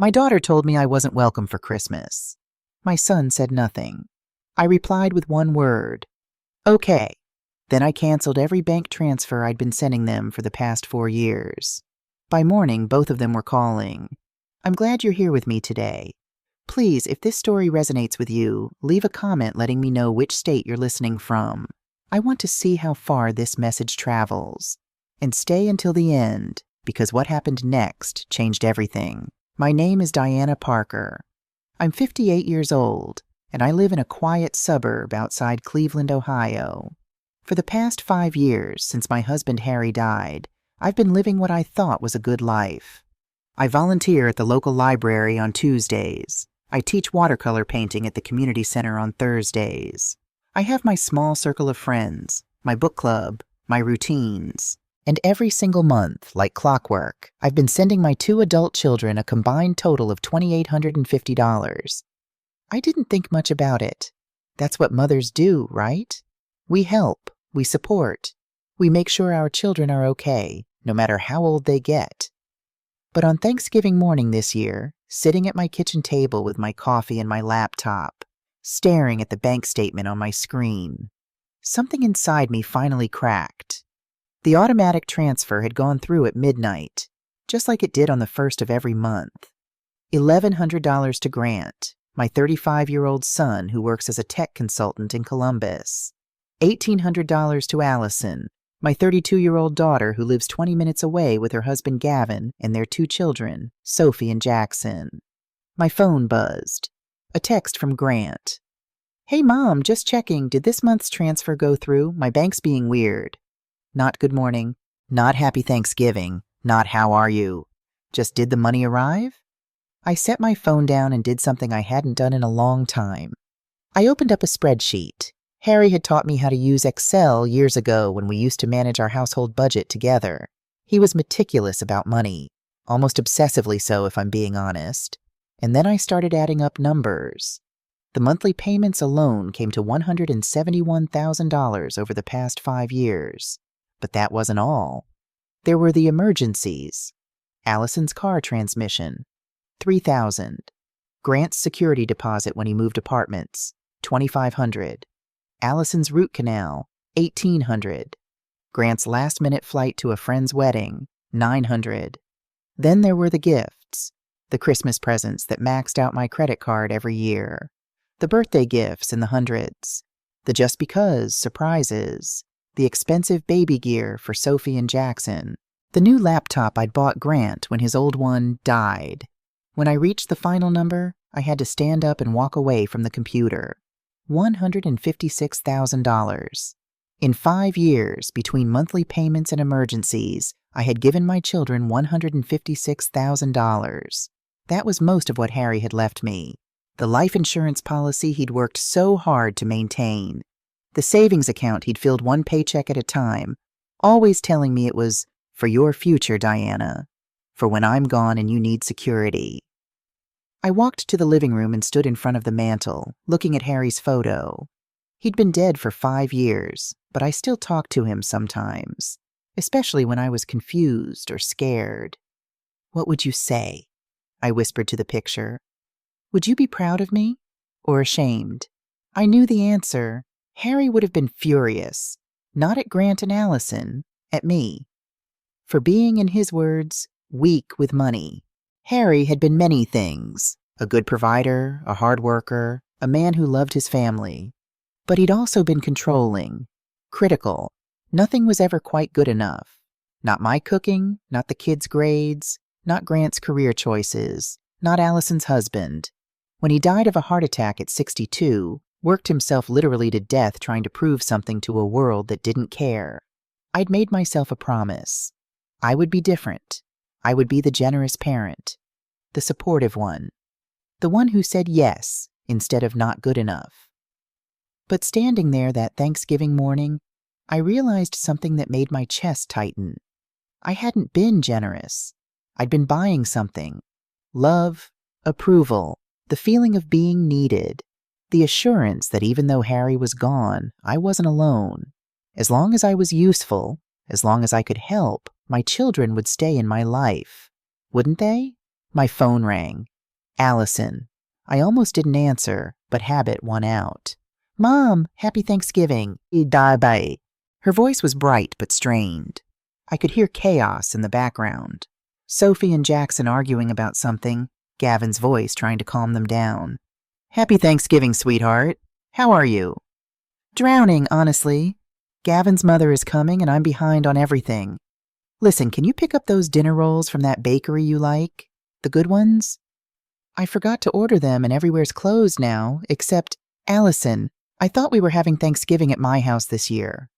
My daughter told me I wasn't welcome for Christmas. My son said nothing. I replied with one word, okay. Then I canceled every bank transfer I'd been sending them for the past 4 years. By morning, both of them were calling. I'm glad you're here with me today. Please, if this story resonates with you, leave a comment letting me know which state you're listening from. I want to see how far this message travels. And stay until the end, because what happened next changed everything. My name is Diana Parker. I'm 58 years old, and I live in a quiet suburb outside Cleveland, Ohio. For the past 5 years, since my husband Harry died, I've been living what I thought was a good life. I volunteer at the local library on Tuesdays. I teach watercolor painting at the community center on Thursdays. I have my small circle of friends, my book club, my routines. And every single month, like clockwork, I've been sending my 2 adult children a combined total of $2,850. I didn't think much about it. That's what mothers do, right? We help, we support, we make sure our children are okay, no matter how old they get. But on Thanksgiving morning this year, sitting at my kitchen table with my coffee and my laptop, staring at the bank statement on my screen, something inside me finally cracked. The automatic transfer had gone through at midnight, just like it did on the first of every month. $1,100 to Grant, my 35-year-old son who works as a tech consultant in Columbus. $1,800 to Allison, my 32-year-old daughter who lives 20 minutes away with her husband Gavin and their 2 children, Sophie and Jackson. My phone buzzed. A text from Grant. Hey Mom, just checking, did this month's transfer go through? My bank's being weird. Not good morning, not happy Thanksgiving, not how are you. Just did the money arrive? I set my phone down and did something I hadn't done in a long time. I opened up a spreadsheet. Harry had taught me how to use Excel years ago when we used to manage our household budget together. He was meticulous about money, almost obsessively so if I'm being honest. And then I started adding up numbers. The monthly payments alone came to $171,000 over the past 5 years. But that wasn't all. There were the emergencies. Allison's car transmission, $3,000. Grant's security deposit when he moved apartments, $2,500. Allison's root canal, $1,800. Grant's last-minute flight to a friend's wedding, $900. Then there were the gifts, the Christmas presents that maxed out my credit card every year, the birthday gifts in the hundreds, the just because surprises, the expensive baby gear for Sophie and Jackson, the new laptop I'd bought Grant when his old one died. When I reached the final number, I had to stand up and walk away from the computer. $156,000. In 5 years, between monthly payments and emergencies, I had given my children $156,000. That was most of what Harry had left me. The life insurance policy he'd worked so hard to maintain. The savings account he'd filled one paycheck at a time, always telling me it was for your future, Diana, for when I'm gone and you need security. I walked to the living room and stood in front of the mantel, looking at Harry's photo. He'd been dead for 5 years, but I still talked to him sometimes, especially when I was confused or scared. What would you say? I whispered to the picture. Would you be proud of me? Or ashamed? I knew the answer. Harry would have been furious, not at Grant and Allison, at me. For being, in his words, weak with money. Harry had been many things, a good provider, a hard worker, a man who loved his family. But he'd also been controlling, critical. Nothing was ever quite good enough. Not my cooking, not the kids' grades, not Grant's career choices, not Allison's husband. When he died of a heart attack at 62, worked himself literally to death trying to prove something to a world that didn't care. I'd made myself a promise. I would be different. I would be the generous parent, the supportive one, the one who said yes instead of not good enough. But standing there that Thanksgiving morning, I realized something that made my chest tighten. I hadn't been generous. I'd been buying something. Love, approval, the feeling of being needed. The assurance that even though Harry was gone, I wasn't alone. As long as I was useful, as long as I could help, my children would stay in my life. Wouldn't they? My phone rang. Allison. I almost didn't answer, but habit won out. Mom, happy Thanksgiving. Bye. Her voice was bright but strained. I could hear chaos in the background. Sophie and Jackson arguing about something, Gavin's voice trying to calm them down. Happy Thanksgiving, sweetheart. How are you? Drowning, honestly. Gavin's mother is coming and I'm behind on everything. Listen, can you pick up those dinner rolls from that bakery you like? The good ones? I forgot to order them and everywhere's closed now, except, Allison, I thought we were having Thanksgiving at my house this year.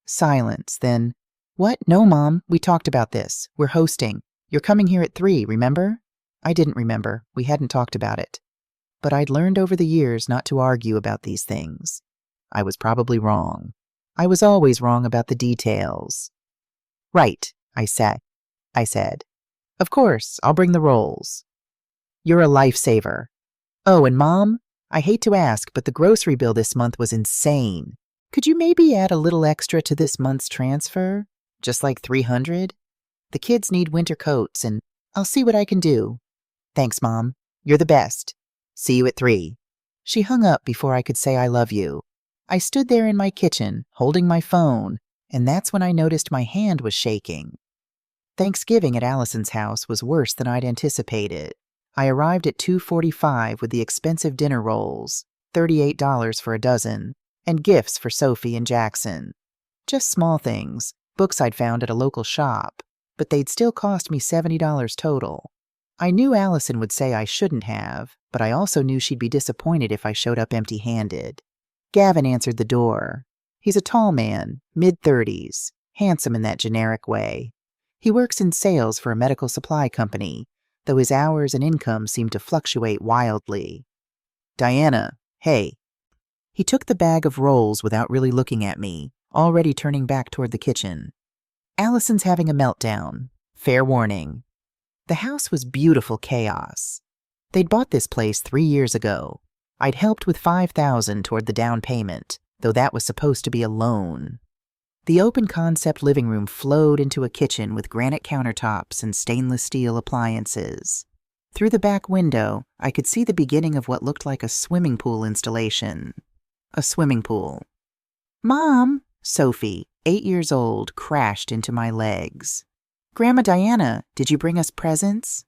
Silence, then, what? No, Mom, we talked about this. We're hosting. You're coming here at 3, remember? I didn't remember. We hadn't talked about it. But I'd learned over the years not to argue about these things. I was probably wrong. I was always wrong about the details. Right, I said. Of course, I'll bring the rolls. You're a lifesaver. Oh, and Mom, I hate to ask, but the grocery bill this month was insane. Could you maybe add a little extra to this month's transfer? Just like $300? The kids need winter coats, and I'll see what I can do. Thanks, Mom. You're the best. See you at 3. She hung up before I could say I love you. I stood there in my kitchen, holding my phone, and that's when I noticed my hand was shaking. Thanksgiving at Allison's house was worse than I'd anticipated. I arrived at 2:45 with the expensive dinner rolls, $38 for a dozen, and gifts for Sophie and Jackson. Just small things, books I'd found at a local shop, but they'd still cost me $70 total. I knew Allison would say I shouldn't have, but I also knew she'd be disappointed if I showed up empty-handed. Gavin answered the door. He's a tall man, mid-30s, handsome in that generic way. He works in sales for a medical supply company, though his hours and income seem to fluctuate wildly. Diana, hey. He took the bag of rolls without really looking at me, already turning back toward the kitchen. Allison's having a meltdown. Fair warning. The house was beautiful chaos. They'd bought this place 3 years ago. I'd helped with $5,000 toward the down payment, though that was supposed to be a loan. The open-concept living room flowed into a kitchen with granite countertops and stainless steel appliances. Through the back window, I could see the beginning of what looked like a swimming pool installation. A swimming pool. Mom, Sophie, 8 years old, crashed into my legs. Grandma Diana, did you bring us presents?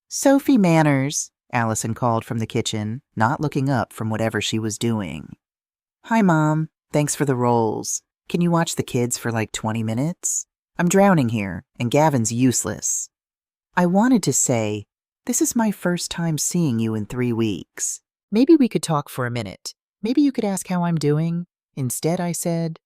Sophie Manners, Allison called from the kitchen, not looking up from whatever she was doing. Hi, Mom. Thanks for the rolls. Can you watch the kids for like 20 minutes? I'm drowning here, and Gavin's useless. I wanted to say, this is my first time seeing you in 3 weeks. Maybe we could talk for a minute. Maybe you could ask how I'm doing. Instead, I said,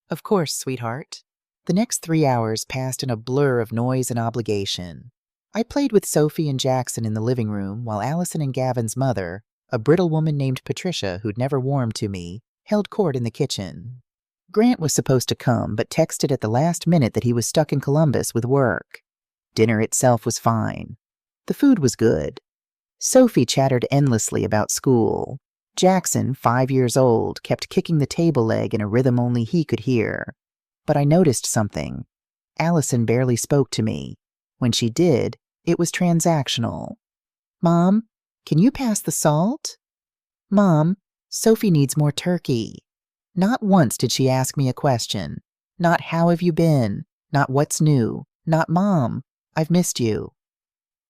of course, sweetheart. The next 3 hours passed in a blur of noise and obligation. I played with Sophie and Jackson in the living room while Allison and Gavin's mother, a brittle woman named Patricia who'd never warmed to me, held court in the kitchen. Grant was supposed to come, but texted at the last minute that he was stuck in Columbus with work. Dinner itself was fine. The food was good. Sophie chattered endlessly about school. Jackson, 5 years old, kept kicking the table leg in a rhythm only he could hear. But I noticed something. Allison barely spoke to me. When she did, it was transactional. Mom, can you pass the salt? Mom, Sophie needs more turkey. Not once did she ask me a question. Not how have you been? Not what's new? Not Mom, I've missed you.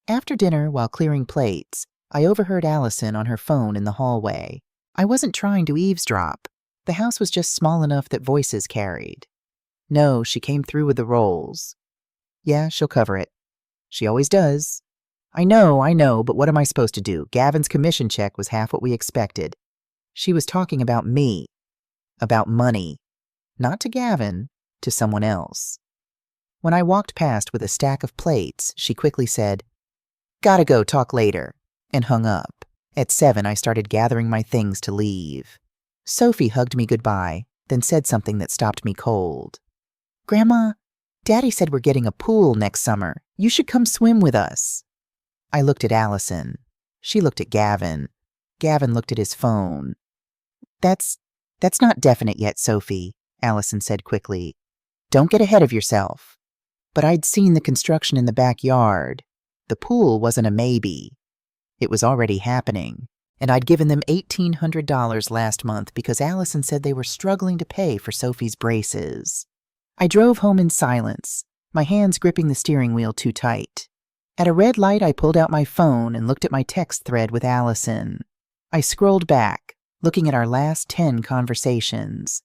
After dinner, while clearing plates, I overheard Allison on her phone in the hallway. I wasn't trying to eavesdrop. The house was just small enough that voices carried. No, she came through with the rolls. Yeah, she'll cover it. She always does. I know, but what am I supposed to do? Gavin's commission check was half what we expected. She was talking about me. About money. Not to Gavin, to someone else. When I walked past with a stack of plates, she quickly said, Gotta go, talk later, and hung up. At 7, I started gathering my things to leave. Sophie hugged me goodbye, then said something that stopped me cold. Grandma, Daddy said we're getting a pool next summer. You should come swim with us. I looked at Allison. She looked at Gavin. Gavin looked at his phone. That's not definite yet, Sophie, Allison said quickly. Don't get ahead of yourself. But I'd seen the construction in the backyard. The pool wasn't a maybe. It was already happening, and I'd given them $1,800 last month because Allison said they were struggling to pay for Sophie's braces. I drove home in silence, my hands gripping the steering wheel too tight. At a red light, I pulled out my phone and looked at my text thread with Allison. I scrolled back, looking at our last 10 conversations.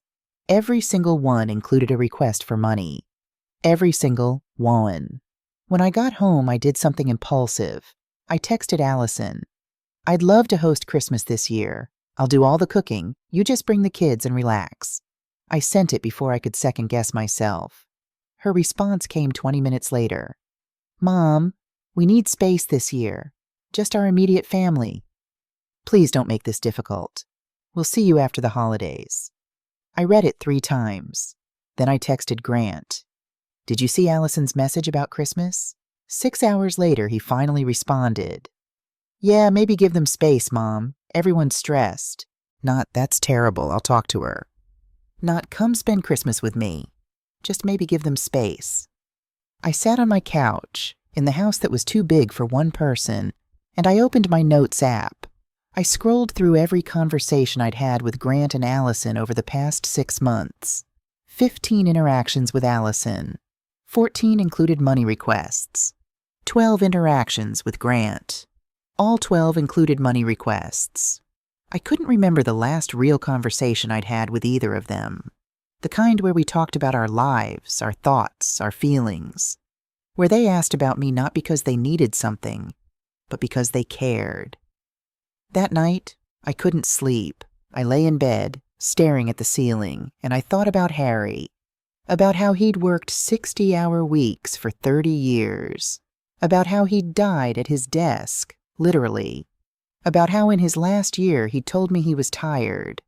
Every single one included a request for money. Every single one. When I got home, I did something impulsive. I texted Allison, "I'd love to host Christmas this year. I'll do all the cooking. You just bring the kids and relax." I sent it before I could second-guess myself. Her response came 20 minutes later. "Mom, we need space this year. Just our immediate family. Please don't make this difficult. We'll see you after the holidays." I read it 3 times. Then I texted Grant. "Did you see Allison's message about Christmas?" 6 hours later, he finally responded. "Yeah, maybe give them space, Mom. Everyone's stressed." Not, "That's terrible, I'll talk to her." Not, "Come spend Christmas with me." Just maybe give them space. I sat on my couch, in the house that was too big for one person, and I opened my Notes app. I scrolled through every conversation I'd had with Grant and Allison over the past 6 months. 15 interactions with Allison. 14 included money requests. 12 interactions with Grant. All 12 included money requests. I couldn't remember the last real conversation I'd had with either of them. The kind where we talked about our lives, our thoughts, our feelings. Where they asked about me not because they needed something, but because they cared. That night, I couldn't sleep. I lay in bed, staring at the ceiling, and I thought about Harry. About how he'd worked 60-hour weeks for 30 years. About how he'd died at his desk, literally. About how in his last year he told me he was tired.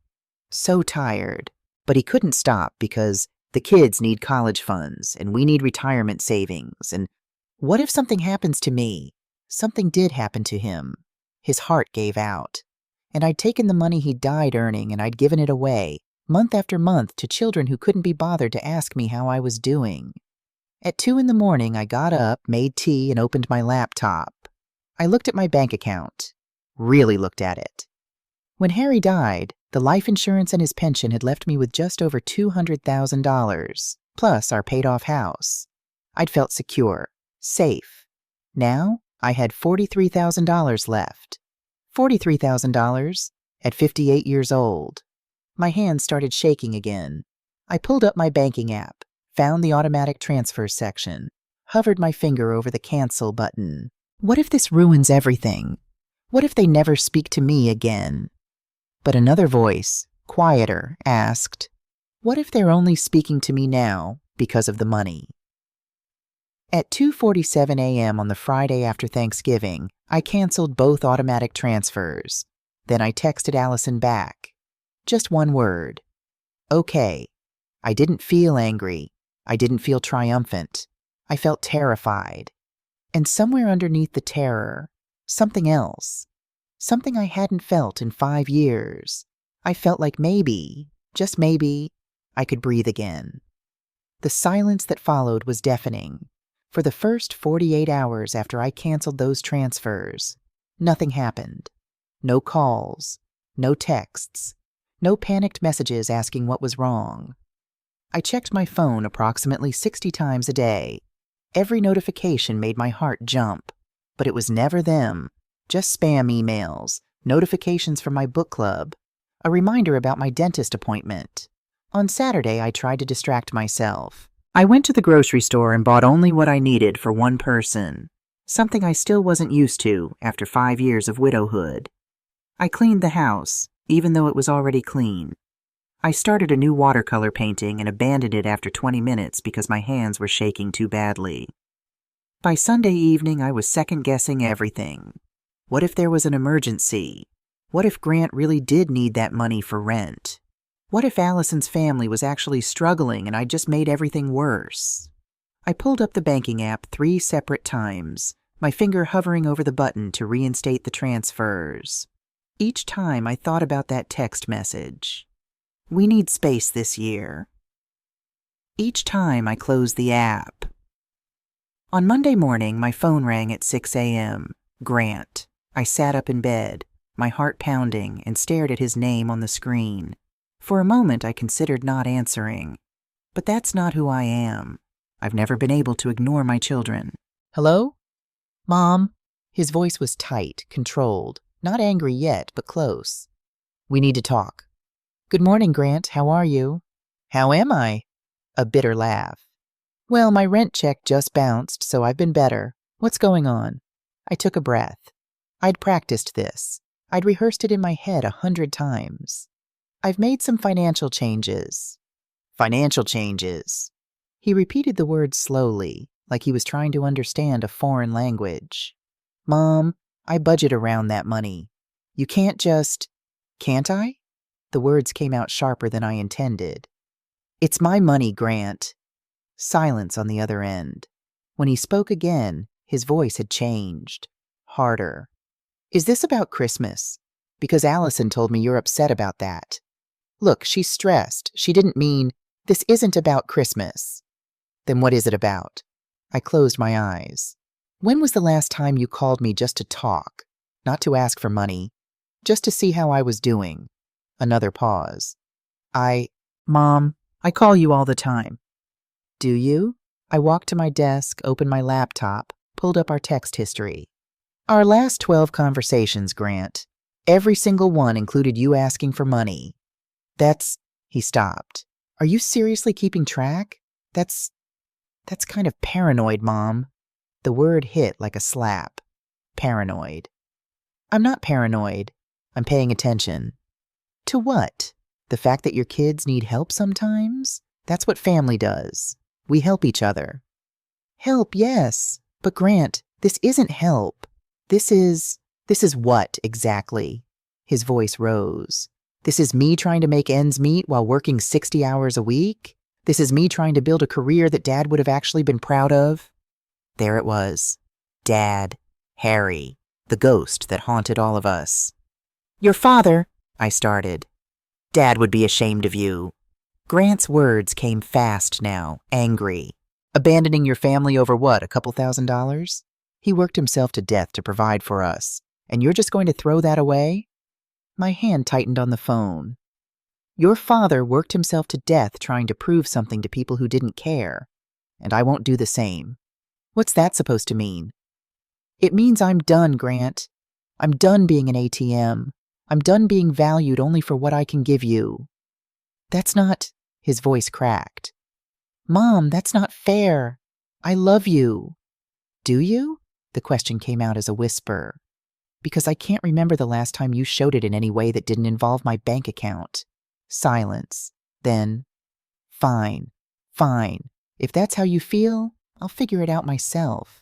So tired. But he couldn't stop because the kids need college funds and we need retirement savings. And what if something happens to me? Something did happen to him. His heart gave out. And I'd taken the money he died earning and I'd given it away, month after month, to children who couldn't be bothered to ask me how I was doing. At 2 a.m, I got up, made tea, and opened my laptop. I looked at my bank account. Really looked at it. When Harry died, the life insurance and his pension had left me with just over $200,000, plus our paid-off house. I'd felt secure, safe. Now, I had $43,000 left. $43,000 at 58 years old. My hands started shaking again. I pulled up my banking app, found the automatic transfer section, hovered my finger over the cancel button. What if this ruins everything? What if they never speak to me again? But another voice, quieter, asked, "What if they're only speaking to me now because of the money?" At 2:47 a.m. on the Friday after Thanksgiving, I canceled both automatic transfers. Then I texted Allison back. Just one word. Okay. I didn't feel angry. I didn't feel triumphant. I felt terrified. And somewhere underneath the terror, something else. Something I hadn't felt in 5 years. I felt like maybe, just maybe, I could breathe again. The silence that followed was deafening. For the first 48 hours after I canceled those transfers, nothing happened. No calls, no texts, no panicked messages asking what was wrong. I checked my phone approximately 60 times a day. Every notification made my heart jump, but it was never them, just spam emails, notifications from my book club, a reminder about my dentist appointment. On Saturday, I tried to distract myself. I went to the grocery store and bought only what I needed for one person, something I still wasn't used to after 5 years of widowhood. I cleaned the house, even though it was already clean. I started a new watercolor painting and abandoned it after 20 minutes because my hands were shaking too badly. By Sunday evening, I was second-guessing everything. What if there was an emergency? What if Grant really did need that money for rent? What if Allison's family was actually struggling and I just made everything worse? I pulled up the banking app 3 separate times, my finger hovering over the button to reinstate the transfers. Each time I thought about that text message. We need space this year. Each time I closed the app. On Monday morning, my phone rang at 6 a.m. Grant. I sat up in bed, my heart pounding, and stared at his name on the screen. For a moment, I considered not answering. But that's not who I am. I've never been able to ignore my children. Hello? Mom? His voice was tight, controlled, not angry yet, but close. We need to talk. Good morning, Grant. How are you? How am I? A bitter laugh. Well, my rent check just bounced, so I've been better. What's going on? I took a breath. I'd practiced this. I'd rehearsed it in my head 100 times. I've made some financial changes. Financial changes. He repeated the words slowly, like he was trying to understand a foreign language. Mom, I budget around that money. You can't just... Can't I? The words came out sharper than I intended. It's my money, Grant. Silence on the other end. When he spoke again, his voice had changed. Harder. Is this about Christmas? Because Allison told me you're upset about that. Look, she's stressed. She didn't mean, this isn't about Christmas. Then what is it about? I closed my eyes. When was the last time you called me just to talk? Not to ask for money. Just to see how I was doing. Another pause. Mom, I call you all the time. Do you? I walked to my desk, opened my laptop, pulled up our text history. Our last 12 conversations, Grant. Every single one included you asking for money. He stopped. Are you seriously keeping track? That's kind of paranoid, Mom. The word hit like a slap. Paranoid. I'm not paranoid. I'm paying attention. To what? The fact that your kids need help sometimes? That's what family does. We help each other. Help, yes. But Grant, this isn't help. This is what exactly? His voice rose. This is me trying to make ends meet while working 60 hours a week? This is me trying to build a career that Dad would have actually been proud of? There it was. Dad. Harry. The ghost that haunted all of us. Your father, I started. Dad would be ashamed of you. Grant's words came fast now, angry. Abandoning your family over what, a couple $1,000s? He worked himself to death to provide for us, and you're just going to throw that away? My hand tightened on the phone. Your father worked himself to death trying to prove something to people who didn't care, and I won't do the same. What's that supposed to mean? It means I'm done, Grant. I'm done being an ATM. I'm done being valued only for what I can give you. That's not... His voice cracked. Mom, that's not fair. I love you. Do you? The question came out as a whisper. Because I can't remember the last time you showed it in any way that didn't involve my bank account. Silence. Then, fine. If that's how you feel, I'll figure it out myself.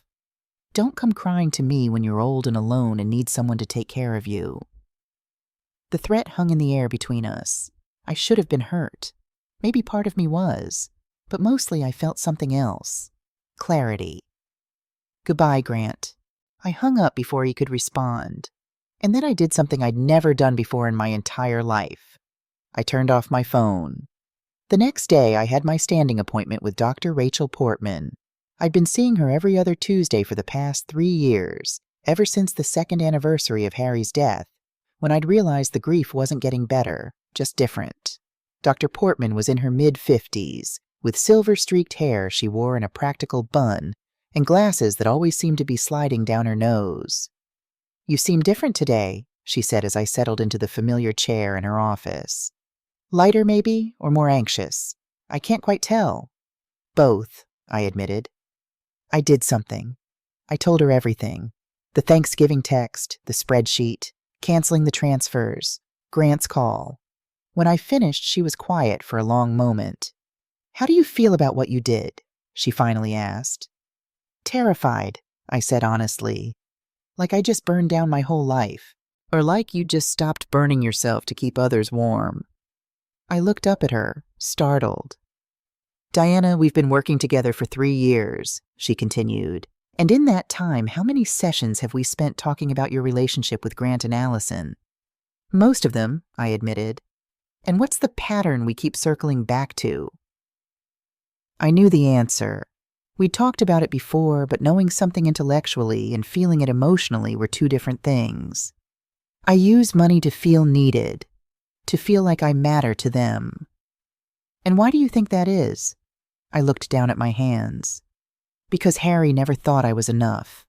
Don't come crying to me when you're old and alone and need someone to take care of you. The threat hung in the air between us. I should have been hurt. Maybe part of me was, but mostly I felt something else. Clarity. Goodbye, Grant. I hung up before he could respond. And then I did something I'd never done before in my entire life. I turned off my phone. The next day, I had my standing appointment with Dr. Rachel Portman. I'd been seeing her every other Tuesday for the past 3 years, ever since the 2nd anniversary of Harry's death, when I'd realized the grief wasn't getting better, just different. Dr. Portman was in her mid-50s, with silver-streaked hair she wore in a practical bun, and glasses that always seemed to be sliding down her nose. You seem different today, she said as I settled into the familiar chair in her office. Lighter, maybe, or more anxious? I can't quite tell. Both, I admitted. I did something. I told her everything. The Thanksgiving text, the spreadsheet, canceling the transfers, Grant's call. When I finished, she was quiet for a long moment. How do you feel about what you did? She finally asked. Terrified, I said honestly. Like I just burned down my whole life, or like you just stopped burning yourself to keep others warm. I looked up at her, startled. Diana, we've been working together for 3 years, she continued. And in that time, how many sessions have we spent talking about your relationship with Grant and Allison? Most of them, I admitted. And what's the pattern we keep circling back to? I knew the answer. We'd talked about it before, but knowing something intellectually and feeling it emotionally were two different things. I use money to feel needed, to feel like I matter to them. And why do you think that is? I looked down at my hands. Because Harry never thought I was enough.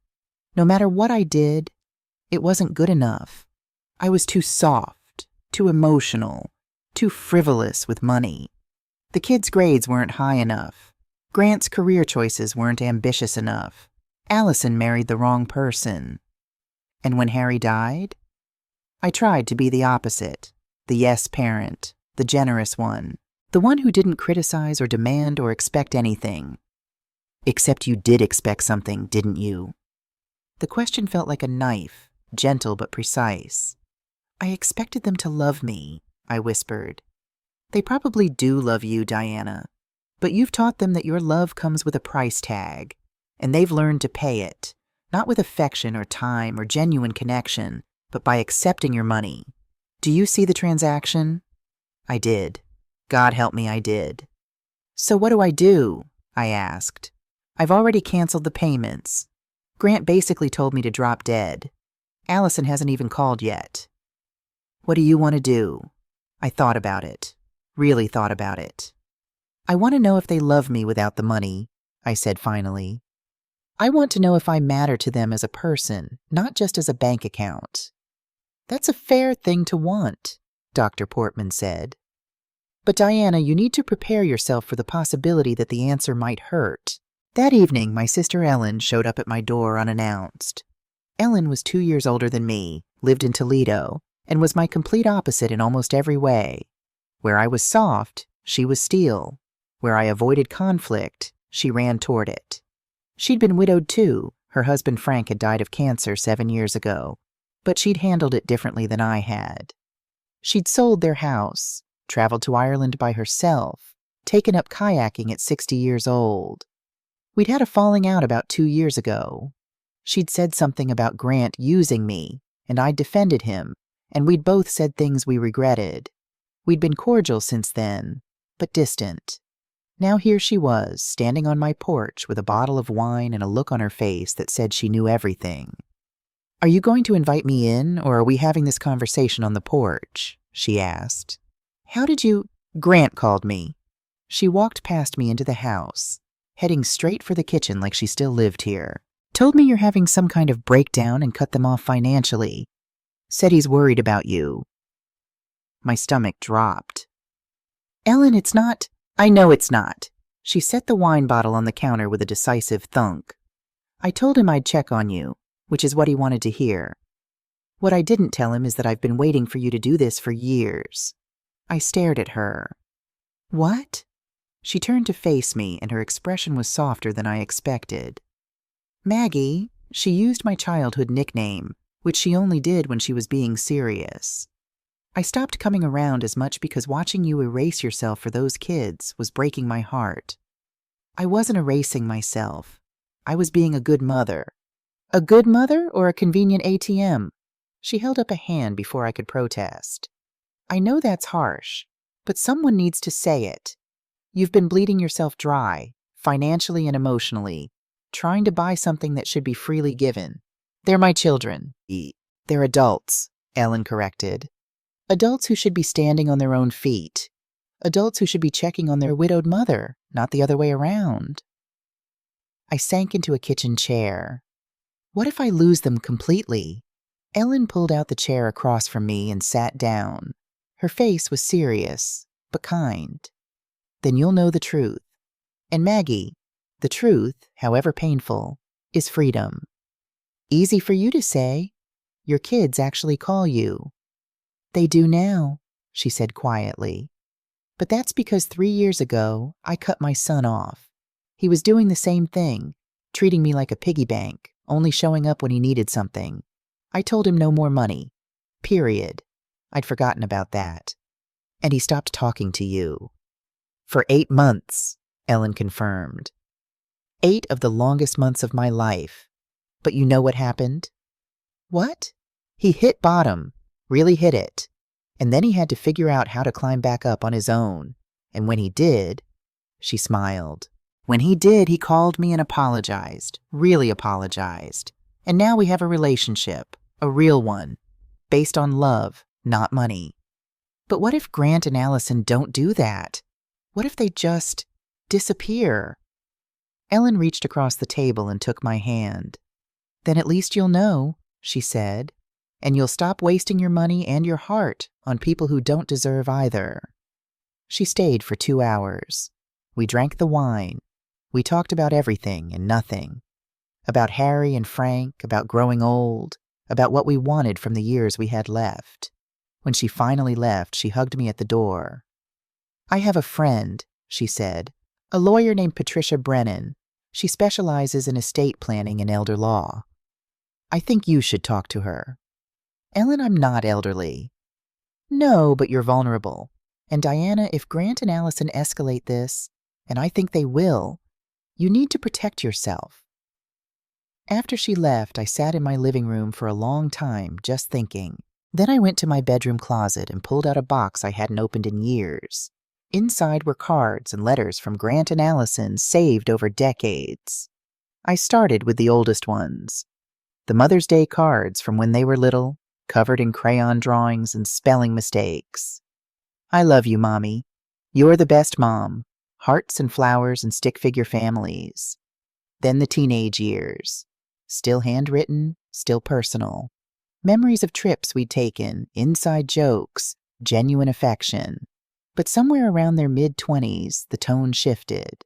No matter what I did, it wasn't good enough. I was too soft, too emotional, too frivolous with money. The kids' grades weren't high enough. Grant's career choices weren't ambitious enough. Allison married the wrong person. And when Harry died, I tried to be the opposite, the yes parent, the generous one, the one who didn't criticize or demand or expect anything. Except you did expect something, didn't you? The question felt like a knife, gentle but precise. I expected them to love me, I whispered. They probably do love you, Diana. But you've taught them that your love comes with a price tag, and they've learned to pay it, not with affection or time or genuine connection, but by accepting your money. Do you see the transaction? I did. God help me, I did. So what do I do? I asked. I've already canceled the payments. Grant basically told me to drop dead. Allison hasn't even called yet. What do you want to do? I thought about it. Really thought about it. I want to know if they love me without the money, I said finally. I want to know if I matter to them as a person, not just as a bank account. That's a fair thing to want, Dr. Portman said. But Diana, you need to prepare yourself for the possibility that the answer might hurt. That evening, my sister Ellen showed up at my door unannounced. Ellen was 2 years older than me, lived in Toledo, and was my complete opposite in almost every way. Where I was soft, she was steel. Where I avoided conflict, she ran toward it. She'd been widowed too. Her husband Frank had died of cancer 7 years ago, but she'd handled it differently than I had. She'd sold their house, traveled to Ireland by herself, taken up kayaking at 60 years old. We'd had a falling out about 2 years ago. She'd said something about Grant using me, and I'd defended him, and we'd both said things we regretted. We'd been cordial since then, but distant. Now here she was, standing on my porch with a bottle of wine and a look on her face that said she knew everything. Are you going to invite me in, or are we having this conversation on the porch? She asked. How did you— Grant called me. She walked past me into the house, heading straight for the kitchen like she still lived here. Told me you're having some kind of breakdown and cut them off financially. Said he's worried about you. My stomach dropped. Ellen, it's not— I know it's not. She set the wine bottle on the counter with a decisive thunk. I told him I'd check on you, which is what he wanted to hear. What I didn't tell him is that I've been waiting for you to do this for years. I stared at her. What? She turned to face me, and her expression was softer than I expected. Maggie, she used my childhood nickname, which she only did when she was being serious. I stopped coming around as much because watching you erase yourself for those kids was breaking my heart. I wasn't erasing myself. I was being a good mother. A good mother or a convenient ATM? She held up a hand before I could protest. I know that's harsh, but someone needs to say it. You've been bleeding yourself dry, financially and emotionally, trying to buy something that should be freely given. They're my children. They're adults, Ellen corrected. Adults who should be standing on their own feet. Adults who should be checking on their widowed mother, not the other way around. I sank into a kitchen chair. What if I lose them completely? Ellen pulled out the chair across from me and sat down. Her face was serious, but kind. Then you'll know the truth. And Maggie, the truth, however painful, is freedom. Easy for you to say. Your kids actually call you. They do now, she said quietly. But that's because 3 years ago, I cut my son off. He was doing the same thing, treating me like a piggy bank, only showing up when he needed something. I told him no more money. Period. I'd forgotten about that. And he stopped talking to you. For 8 months, Ellen confirmed. 8 of the longest months of my life. But you know what happened? What? He hit bottom. Really hit it. And then he had to figure out how to climb back up on his own. And when he did, she smiled. When he did, he called me and apologized, really apologized. And now we have a relationship, a real one, based on love, not money. But what if Grant and Allison don't do that? What if they just disappear? Ellen reached across the table and took my hand. Then at least you'll know, she said, and you'll stop wasting your money and your heart on people who don't deserve either. She stayed for 2 hours. We drank the wine. We talked about everything and nothing. About Harry and Frank, about growing old, about what we wanted from the years we had left. When she finally left, she hugged me at the door. I have a friend, she said, a lawyer named Patricia Brennan. She specializes in estate planning and elder law. I think you should talk to her. Ellen, I'm not elderly. No, but you're vulnerable. And Diana, if Grant and Allison escalate this, and I think they will, you need to protect yourself. After she left, I sat in my living room for a long time just thinking. Then I went to my bedroom closet and pulled out a box I hadn't opened in years. Inside were cards and letters from Grant and Allison saved over decades. I started with the oldest ones. The Mother's Day cards from when they were little, covered in crayon drawings and spelling mistakes. I love you, Mommy. You're the best mom. Hearts and flowers and stick figure families. Then the teenage years. Still handwritten, still personal. Memories of trips we'd taken, inside jokes, genuine affection. But somewhere around their mid-20s, the tone shifted.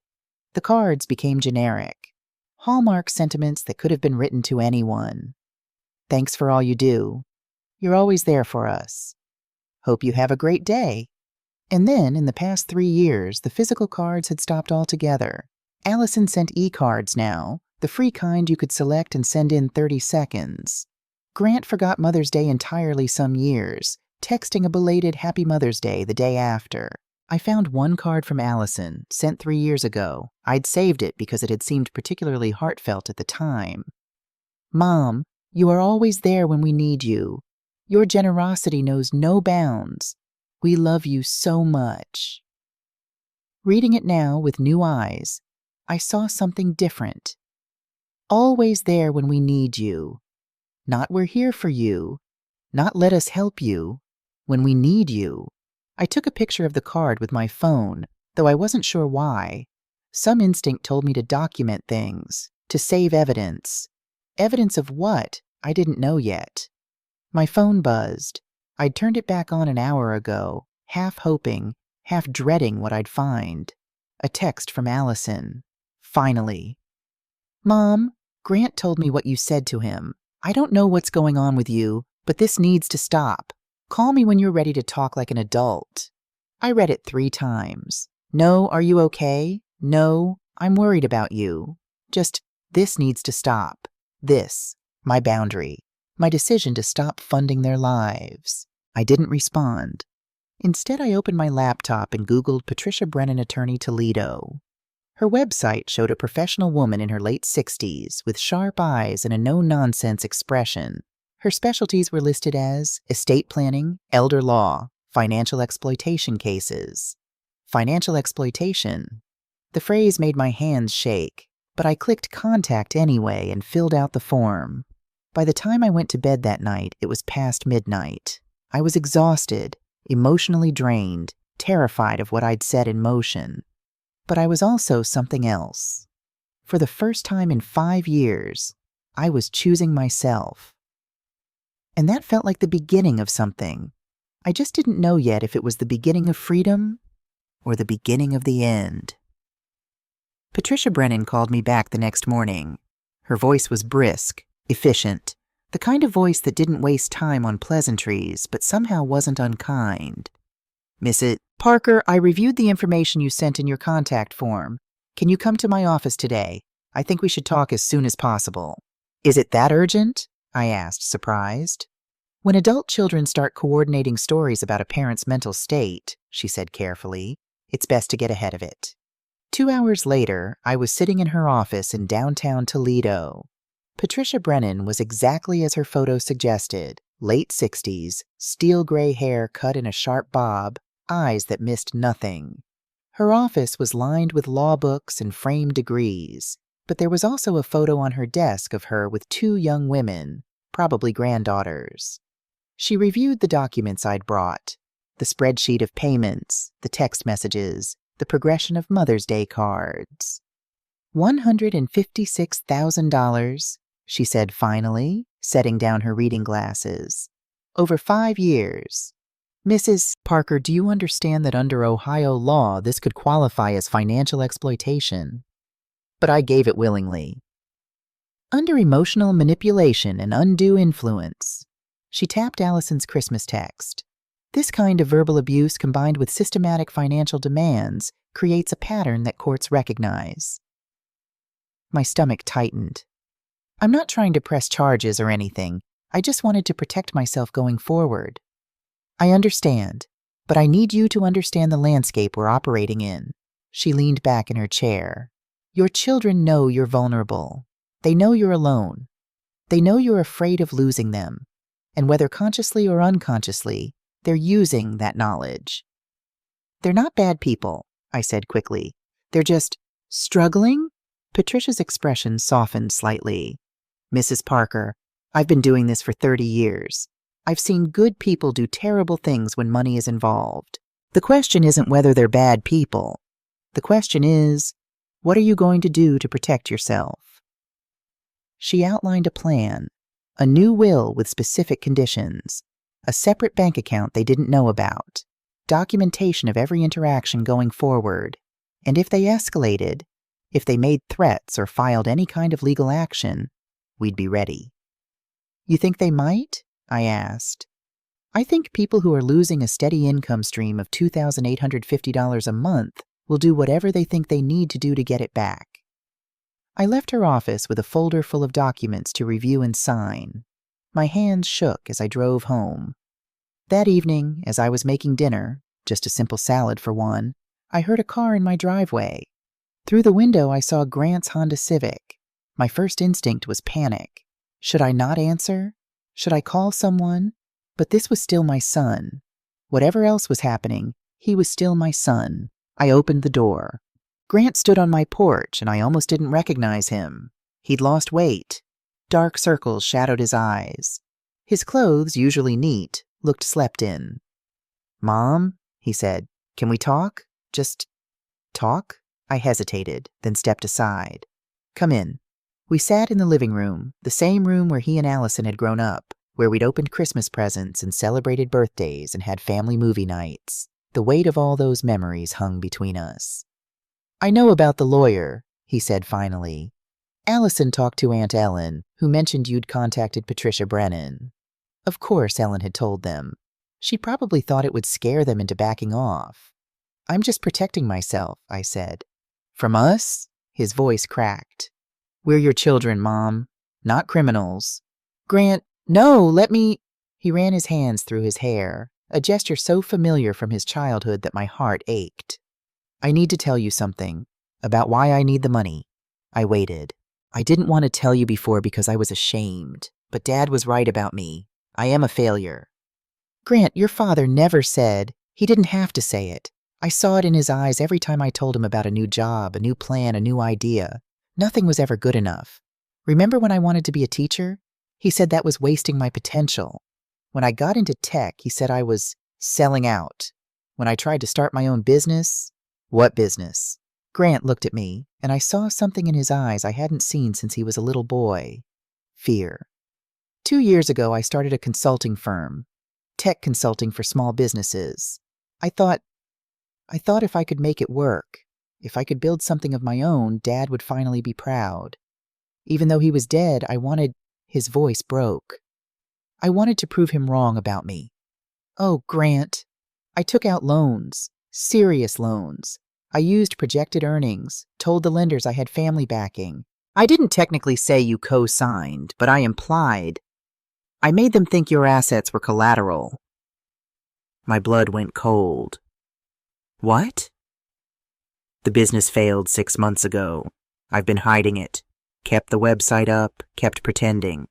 The cards became generic. Hallmark sentiments that could have been written to anyone. Thanks for all you do. You're always there for us. Hope you have a great day. And then, in the past 3 years, the physical cards had stopped altogether. Allison sent e-cards now, the free kind you could select and send in 30 seconds. Grant forgot Mother's Day entirely some years, texting a belated Happy Mother's Day the day after. I found one card from Allison, sent 3 years ago. I'd saved it because it had seemed particularly heartfelt at the time. Mom, you are always there when we need you. Your generosity knows no bounds. We love you so much. Reading it now with new eyes, I saw something different. Always there when we need you. Not we're here for you. Not let us help you. When we need you. I took a picture of the card with my phone, though I wasn't sure why. Some instinct told me to document things, to save evidence. Evidence of what? I didn't know yet. My phone buzzed. I'd turned it back on an hour ago, half hoping, half dreading what I'd find. A text from Allison. Finally. Mom, Grant told me what you said to him. I don't know what's going on with you, but this needs to stop. Call me when you're ready to talk like an adult. I read it 3 times. No, are you okay? No, I'm worried about you. Just, this needs to stop. This, my boundary. My decision to stop funding their lives. I didn't respond. Instead, I opened my laptop and Googled Patricia Brennan Attorney Toledo. Her website showed a professional woman in her late 60s with sharp eyes and a no-nonsense expression. Her specialties were listed as estate planning, elder law, financial exploitation cases. Financial exploitation. The phrase made my hands shake, but I clicked contact anyway and filled out the form. By the time I went to bed that night, it was past midnight. I was exhausted, emotionally drained, terrified of what I'd set in motion. But I was also something else. For the first time in 5 years, I was choosing myself. And that felt like the beginning of something. I just didn't know yet if it was the beginning of freedom or the beginning of the end. Patricia Brennan called me back the next morning. Her voice was brisk, efficient, the kind of voice that didn't waste time on pleasantries but somehow wasn't unkind. Mrs. Parker, I reviewed the information you sent in your contact form. Can you come to my office today? I think we should talk as soon as possible. Is it that urgent? I asked, surprised. When adult children start coordinating stories about a parent's mental state, she said carefully, it's best to get ahead of it. 2 hours later, I was sitting in her office in downtown Toledo. Patricia Brennan was exactly as her photo suggested, late 60s, steel gray hair cut in a sharp bob, eyes that missed nothing. Her office was lined with law books and framed degrees, but there was also a photo on her desk of her with 2 young women, probably granddaughters. She reviewed the documents I'd brought, the spreadsheet of payments, the text messages, the progression of Mother's Day cards. $156,000, she said finally, setting down her reading glasses. Over 5 years. Mrs. Parker, do you understand that under Ohio law this could qualify as financial exploitation? But I gave it willingly. Under emotional manipulation and undue influence. She tapped Allison's Christmas text. This kind of verbal abuse combined with systematic financial demands creates a pattern that courts recognize. My stomach tightened. I'm not trying to press charges or anything. I just wanted to protect myself going forward. I understand, but I need you to understand the landscape we're operating in. She leaned back in her chair. Your children know you're vulnerable. They know you're alone. They know you're afraid of losing them. And whether consciously or unconsciously, they're using that knowledge. They're not bad people, I said quickly. They're just struggling? Patricia's expression softened slightly. Mrs. Parker, I've been doing this for 30 years. I've seen good people do terrible things when money is involved. The question isn't whether they're bad people. The question is, what are you going to do to protect yourself? She outlined a plan, a new will with specific conditions, a separate bank account they didn't know about, documentation of every interaction going forward, and if they escalated, if they made threats or filed any kind of legal action, we'd be ready. You think they might? I asked. I think people who are losing a steady income stream of $2,850 a month will do whatever they think they need to do to get it back. I left her office with a folder full of documents to review and sign. My hands shook as I drove home. That evening, as I was making dinner, just a simple salad for one, I heard a car in my driveway. Through the window, I saw Grant's Honda Civic. My first instinct was panic. Should I not answer? Should I call someone? But this was still my son. Whatever else was happening, he was still my son. I opened the door. Grant stood on my porch, and I almost didn't recognize him. He'd lost weight. Dark circles shadowed his eyes. His clothes, usually neat, looked slept in. Mom, he said, can we talk? Just talk? I hesitated, then stepped aside. Come in. We sat in the living room, the same room where he and Allison had grown up, where we'd opened Christmas presents and celebrated birthdays and had family movie nights. The weight of all those memories hung between us. I know about the lawyer, he said finally. Allison talked to Aunt Ellen, who mentioned you'd contacted Patricia Brennan. Of course, Ellen had told them. She probably thought it would scare them into backing off. I'm just protecting myself, I said. From us? His voice cracked. We're your children, Mom, not criminals. Grant, no, let me... He ran his hands through his hair, a gesture so familiar from his childhood that my heart ached. I need to tell you something, about why I need the money. I waited. I didn't want to tell you before because I was ashamed, but Dad was right about me. I am a failure. Grant, your father never said. He didn't have to say it. I saw it in his eyes every time I told him about a new job, a new plan, a new idea. Nothing was ever good enough. Remember when I wanted to be a teacher? He said that was wasting my potential. When I got into tech, he said I was selling out. When I tried to start my own business... What business? Grant looked at me, and I saw something in his eyes I hadn't seen since he was a little boy. Fear. 2 years ago, I started a consulting firm. Tech consulting for small businesses. I thought if I could make it work, if I could build something of my own, Dad would finally be proud. Even though he was dead, I wanted... His voice broke. I wanted to prove him wrong about me. Oh, Grant. I took out loans. Serious loans. I used projected earnings, told the lenders I had family backing. I didn't technically say you co-signed, but I implied. I made them think your assets were collateral. My blood went cold. What? The business failed 6 months ago. I've been hiding it. Kept the website up, kept pretending.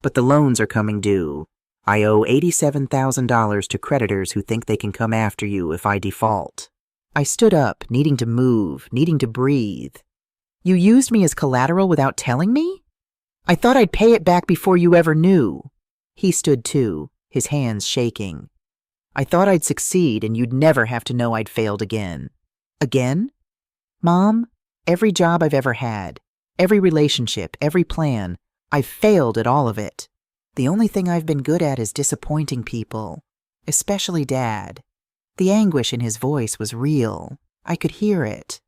But the loans are coming due. I owe $87,000 to creditors who think they can come after you if I default. I stood up, needing to move, needing to breathe. You used me as collateral without telling me? I thought I'd pay it back before you ever knew. He stood too, his hands shaking. I thought I'd succeed and you'd never have to know I'd failed again. Again? Mom, every job I've ever had, every relationship, every plan, I've failed at all of it. The only thing I've been good at is disappointing people, especially Dad. The anguish in his voice was real. I could hear it,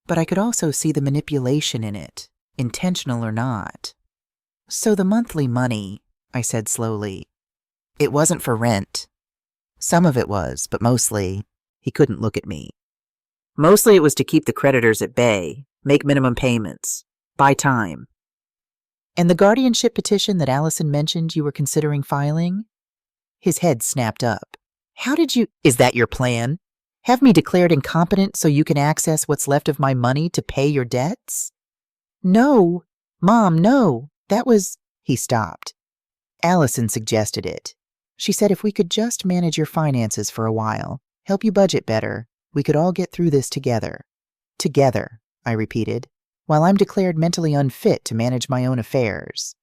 but I could also see the manipulation in it, intentional or not. So the monthly money, I said slowly, it wasn't for rent. Some of it was, but mostly, he couldn't look at me. Mostly it was to keep the creditors at bay, make minimum payments, buy time. And the guardianship petition that Allison mentioned you were considering filing? His head snapped up. How did you— Is that your plan? Have me declared incompetent so you can access what's left of my money to pay your debts? No, Mom, no. That was— He stopped. Allison suggested it. She said if we could just manage your finances for a while, help you budget better, we could all get through this together. Together, I repeated, while I'm declared mentally unfit to manage my own affairs.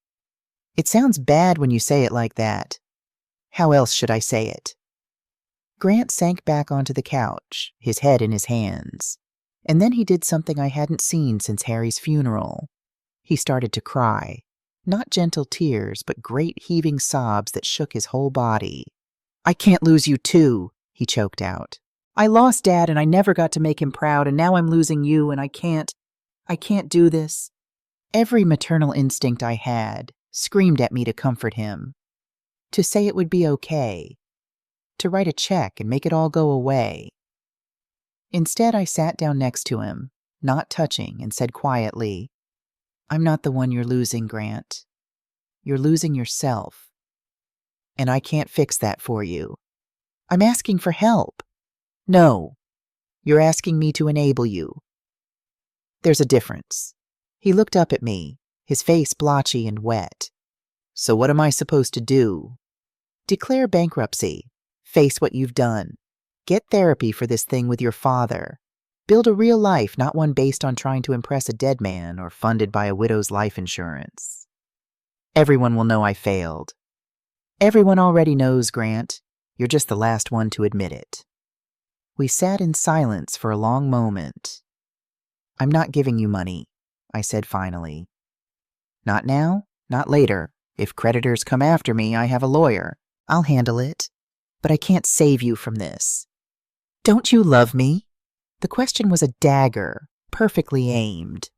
It sounds bad when you say it like that. How else should I say it? Grant sank back onto the couch, his head in his hands. And then he did something I hadn't seen since Harry's funeral. He started to cry. Not gentle tears, but great heaving sobs that shook his whole body. I can't lose you too, he choked out. I lost Dad and I never got to make him proud, and now I'm losing you and I can't do this. Every maternal instinct I had screamed at me to comfort him, to say it would be okay, to write a check and make it all go away. Instead, I sat down next to him, not touching, and said quietly, I'm not the one you're losing, Grant. You're losing yourself. And I can't fix that for you. I'm asking for help. No, you're asking me to enable you. There's a difference. He looked up at me, his face blotchy and wet. So what am I supposed to do? Declare bankruptcy. Face what you've done. Get therapy for this thing with your father. Build a real life, not one based on trying to impress a dead man or funded by a widow's life insurance. Everyone will know I failed. Everyone already knows, Grant. You're just the last one to admit it. We sat in silence for a long moment. I'm not giving you money, I said finally. Not now, not later. If creditors come after me, I have a lawyer. I'll handle it. But I can't save you from this. Don't you love me? The question was a dagger, perfectly aimed.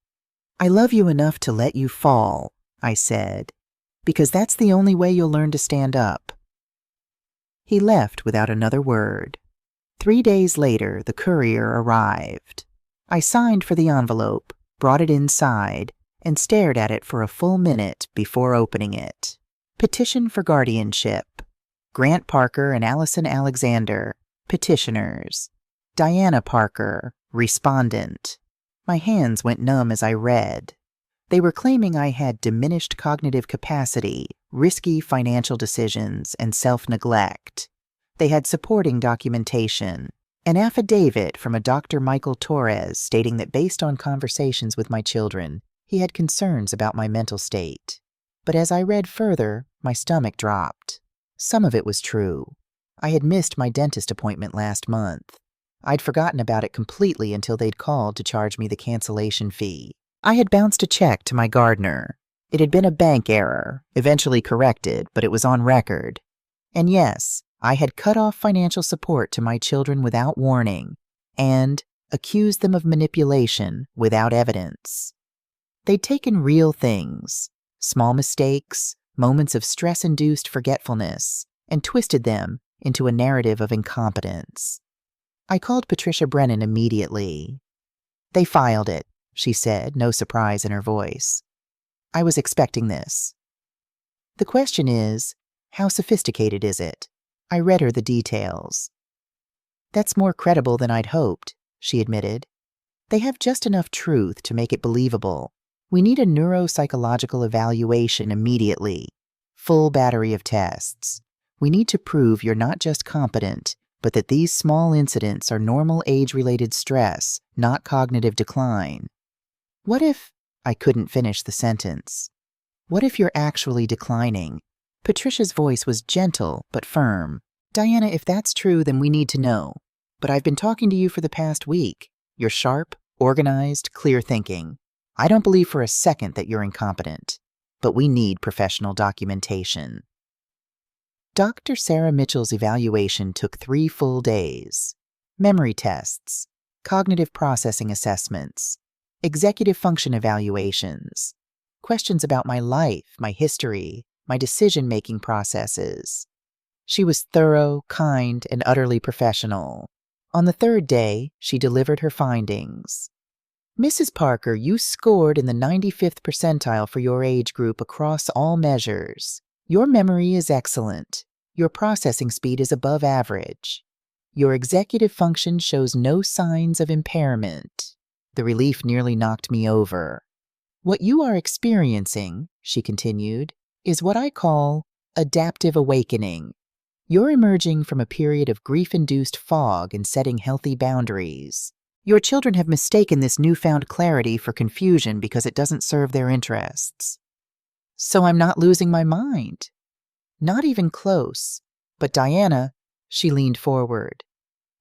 I love you enough to let you fall, I said, because that's the only way you'll learn to stand up. He left without another word. 3 days later, the courier arrived. I signed for the envelope, brought it inside, and stared at it for a full minute before opening it. Petition for guardianship. Grant Parker and Allison Alexander, petitioners. Diana Parker, respondent. My hands went numb as I read. They were claiming I had diminished cognitive capacity, risky financial decisions, and self-neglect. They had supporting documentation, an affidavit from a Dr. Michael Torres stating that based on conversations with my children, he had concerns about my mental state. But as I read further, my stomach dropped. Some of it was true. I had missed my dentist appointment last month. I'd forgotten about it completely until they'd called to charge me the cancellation fee. I had bounced a check to my gardener. It had been a bank error, eventually corrected, but it was on record. And yes, I had cut off financial support to my children without warning and accused them of manipulation without evidence. They'd taken real things, small mistakes, moments of stress-induced forgetfulness, and twisted them into a narrative of incompetence. I called Patricia Brennan immediately. They filed it, she said, no surprise in her voice. I was expecting this. The question is, how sophisticated is it? I read her the details. That's more credible than I'd hoped, she admitted. They have just enough truth to make it believable. We need a neuropsychological evaluation immediately. Full battery of tests. We need to prove you're not just competent, but that these small incidents are normal age-related stress, not cognitive decline. What if— I couldn't finish the sentence. What if you're actually declining? Patricia's voice was gentle but firm. Diana, if that's true, then we need to know. But I've been talking to you for the past week. You're sharp, organized, clear thinking. I don't believe for a second that you're incompetent. But we need professional documentation. Dr. Sarah Mitchell's evaluation took 3 full days. Memory tests, cognitive processing assessments, executive function evaluations, questions about my life, my history, my decision-making processes. She was thorough, kind, and utterly professional. On the 3rd day, she delivered her findings. Mrs. Parker, you scored in the 95th percentile for your age group across all measures. Your memory is excellent. Your processing speed is above average. Your executive function shows no signs of impairment. The relief nearly knocked me over. What you are experiencing, she continued, is what I call adaptive awakening. You're emerging from a period of grief-induced fog and setting healthy boundaries. Your children have mistaken this newfound clarity for confusion because it doesn't serve their interests. So I'm not losing my mind. Not even close. But Diana, she leaned forward,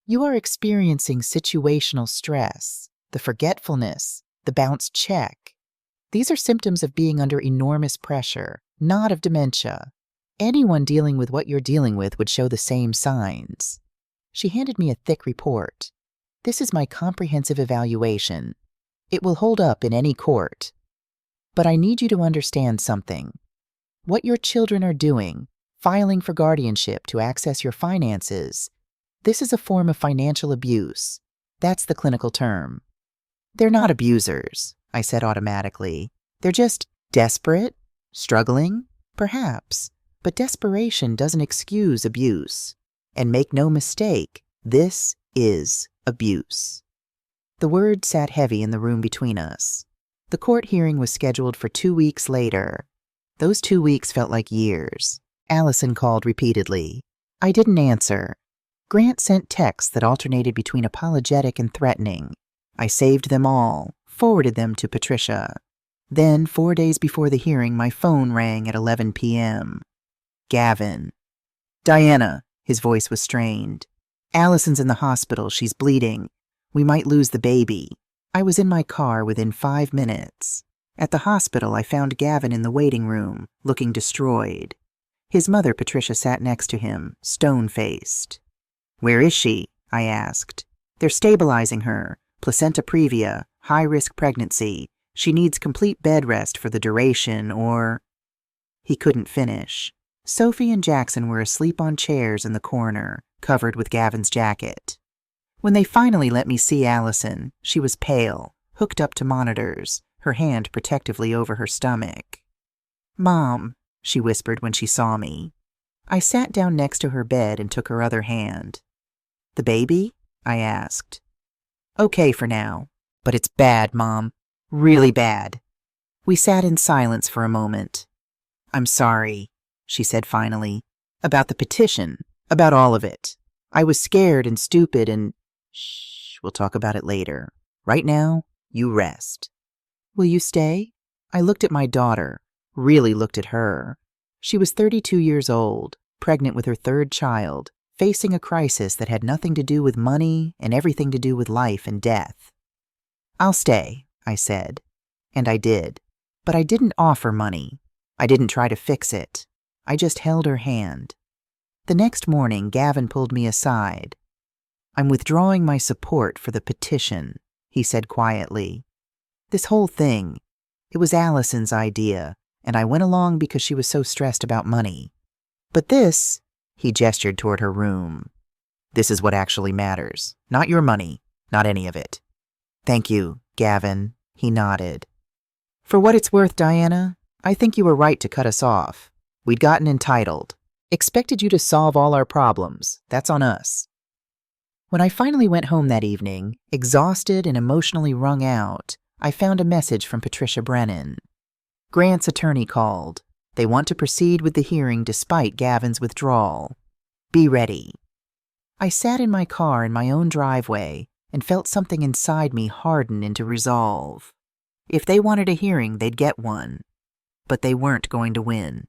you are experiencing situational stress, the forgetfulness, the bounced check. These are symptoms of being under enormous pressure, not of dementia. Anyone dealing with what you're dealing with would show the same signs. She handed me a thick report. This is my comprehensive evaluation. It will hold up in any court. But I need you to understand something. What your children are doing, filing for guardianship to access your finances, this is a form of financial abuse. That's the clinical term. They're not abusers, I said automatically. They're just desperate, struggling, perhaps. But desperation doesn't excuse abuse. And make no mistake, this is abuse. The word sat heavy in the room between us. The court hearing was scheduled for 2 weeks later. Those 2 weeks felt like years. Allison called repeatedly. I didn't answer. Grant sent texts that alternated between apologetic and threatening. I saved them all, forwarded them to Patricia. Then, 4 days before the hearing, my phone rang at 11 p.m. Gavin. Diana, his voice was strained. Allison's in the hospital. She's bleeding. We might lose the baby. I was in my car within 5 minutes. At the hospital, I found Gavin in the waiting room, looking destroyed. His mother, Patricia, sat next to him, stone-faced. Where is she? I asked. They're stabilizing her. Placenta previa, high-risk pregnancy. She needs complete bed rest for the duration, or— He couldn't finish. Sophie and Jackson were asleep on chairs in the corner, covered with Gavin's jacket. When they finally let me see Allison, she was pale, hooked up to monitors, her hand protectively over her stomach. Mom, she whispered when she saw me. I sat down next to her bed and took her other hand. The baby? I asked. Okay for now, but it's bad, Mom. Really bad. We sat in silence for a moment. I'm sorry, she said finally. About the petition, about all of it. I was scared and stupid and— Shh, we'll talk about it later. Right now, you rest. Will you stay? I looked at my daughter, really looked at her. She was 32 years old, pregnant with her 3rd child, facing a crisis that had nothing to do with money and everything to do with life and death. I'll stay, I said. And I did. But I didn't offer money. I didn't try to fix it. I just held her hand. The next morning, Gavin pulled me aside. I'm withdrawing my support for the petition, he said quietly. This whole thing, it was Allison's idea, and I went along because she was so stressed about money. But this— He gestured toward her room. This is what actually matters. Not your money. Not any of it. Thank you, Gavin. He nodded. For what it's worth, Diana, I think you were right to cut us off. We'd gotten entitled. Expected you to solve all our problems. That's on us. When I finally went home that evening, exhausted and emotionally wrung out, I found a message from Patricia Brennan. Grant's attorney called. They want to proceed with the hearing despite Gavin's withdrawal. Be ready. I sat in my car in my own driveway and felt something inside me harden into resolve. If they wanted a hearing, they'd get one. But they weren't going to win.